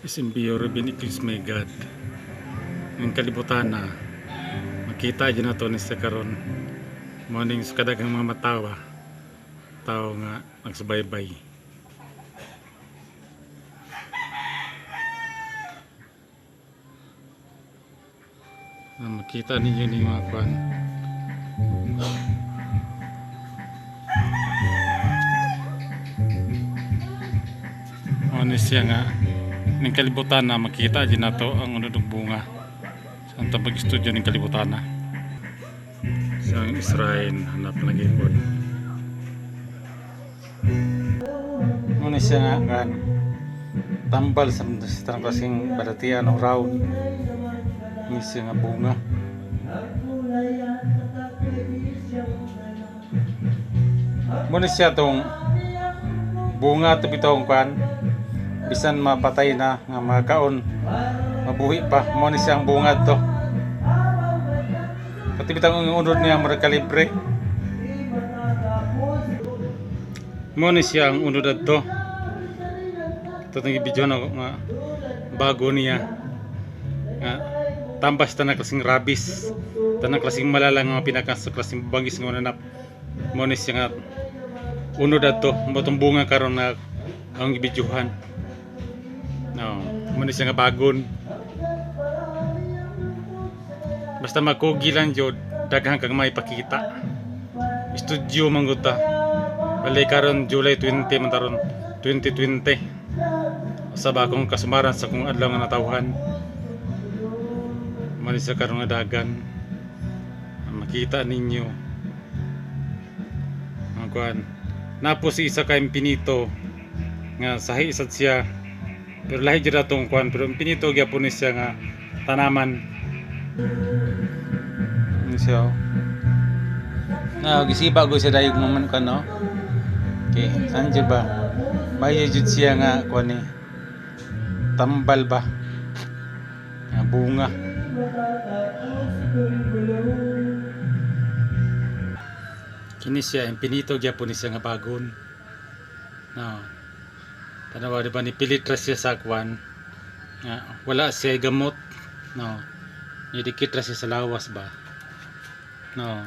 Isimbyo Rubinicus may God ng kalibutan na makita dyan na to ni sa karon morning sa kadagang mga matawa tao nga nagsubaybay na makita ninyo ni mga kwan honest siya nga ng kalibutan na makita dyan na to ang unodong bunga sa tabag studio ng kalibutan na sa Israel hanap lagi po honest siya nga kan tambal sa tanang klaseng balatian o round ini siya nga bunga honest siya tong bunga ito bitong kan bisan mapatay na nga mga kaon mabuhi pa mo ni siyang bungad to pati bitang unod niya murag kalibre mo ni siyang unod adto ito itong video na nga bago niya nga tambas tanang klaseng rabis tanang klaseng malalang nga pinakas sa klaseng bangis nga nanap mo ni siya nga unod adto mo itong bunga karon na ang ibidyohan. No, muna siya nga bagon. Basta magkugi lang jud, daghang kang may pakita. Studio mangguta. Bali karon July 20 man taron 2020. Sa bagong kasumaran sa kung adlaw nga natawhan. Muna siya karon nga dagan. Makita ninyo. Ang kuan. Napo si isa ka impinito nga sahi isat siya. Pero lahi dyan itong kuhan, pero pinito gyapon siya nga tanaman. Ano siya? Gisiba ko siya dahil maman ka, no? Okay, saan dyan ba? May dyan siya nga kuhan ni tambal ba? Nga bunga. Kini siya, pinito gyapon siya nga bagon. No. Tanawa diba ni pilitras siya sa kwan nga wala siya gamot no nidikit ra siya sa lawas ba no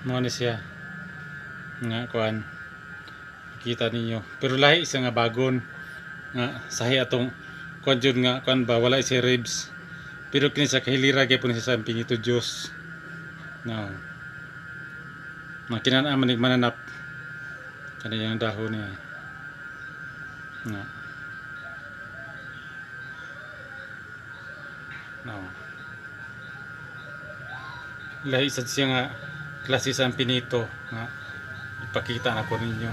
mo ni siya nga kwan kita ninyo pero lahi siya nga bagon nga sahi atong kwan jud nga kwan ba wala siya ribs pero kini sa kahilira gyapon siya sa pinito Dios no makinan man mananap kaniyang dahon niya no no lahi sad siya nga klase sa pinito nga ipakita na ko ninyo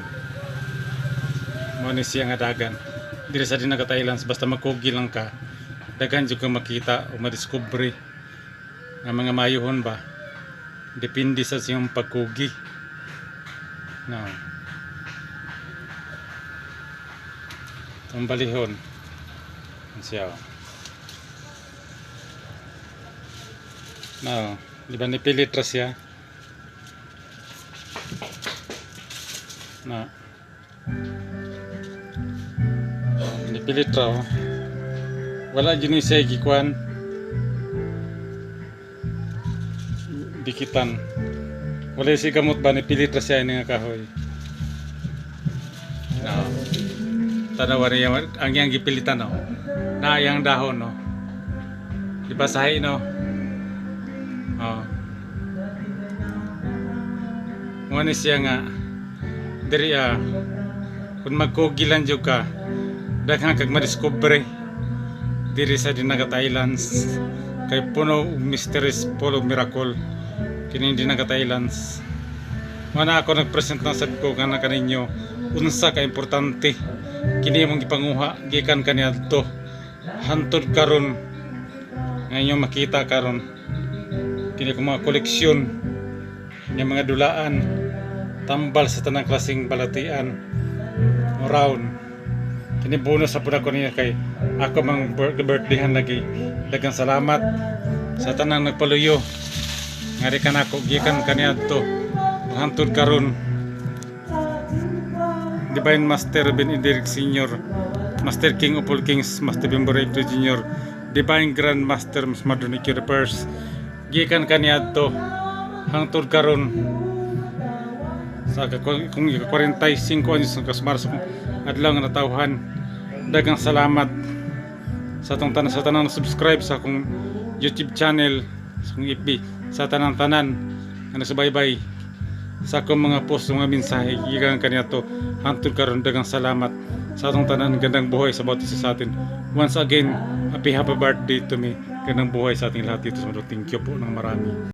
mo ni siya nga dagan diri sa Dinagat Islands basta magkugi lang ka dagan jud ka makita o madiskubre nga mga mayuhon ba depende sa siyang pagkugi no ang balihon siya no di ba nipilit ra siya no nipilit ra wala dyan siya gikuan dikitan wala si gamot ba nipilit ra siya nga kahoy no tanawa niya ang yang gipilitan no na yang dahon no di ba sahi no oh ngani siya nga diri kung magkugilan jud ka daghang kag madiskubre diri sa Dinagat Islands kay puno og mysteries full of miracle kini Dinagat Islands mana ako nagpresent na sad ko kana kaninyo unsa ka importante kini mong gipanguha gikan kaniadto hantod karon ngayon makita karon kini ko mga koleksyon ng mga dulaan tambal sa tanang klaseng balatian round kini bonus sa puna ko niya kay ako mang birthdayhan lagi daghang salamat sa tanang nagpaluyo ngari kanako gikan kaniadto hantod karon Divine Master Ben Inderic Senior, Master King of all Kings, Master Bimborek Junior, Divine Grand Master Mas Madoniki the First, gikan kaniadto hangtod karon sa kung 45 anyos ng kasmar sa adlaw nga natawhan. Daghang salamat sa atong tanan, sa tanang subscribe sa akong YouTube channel, sa akong FB, sa tanan-tanan nga nagsubaybay sa akong mga post, mga mensahe gikan kaniadto hangtod karon. Daghang salamat sa atong tanan. Gandang buhay sa bawat isa sa atin. Once again, happy birthday to me. Gandang buhay sa ating lahat dito sa mundo. Thank you po ng marami.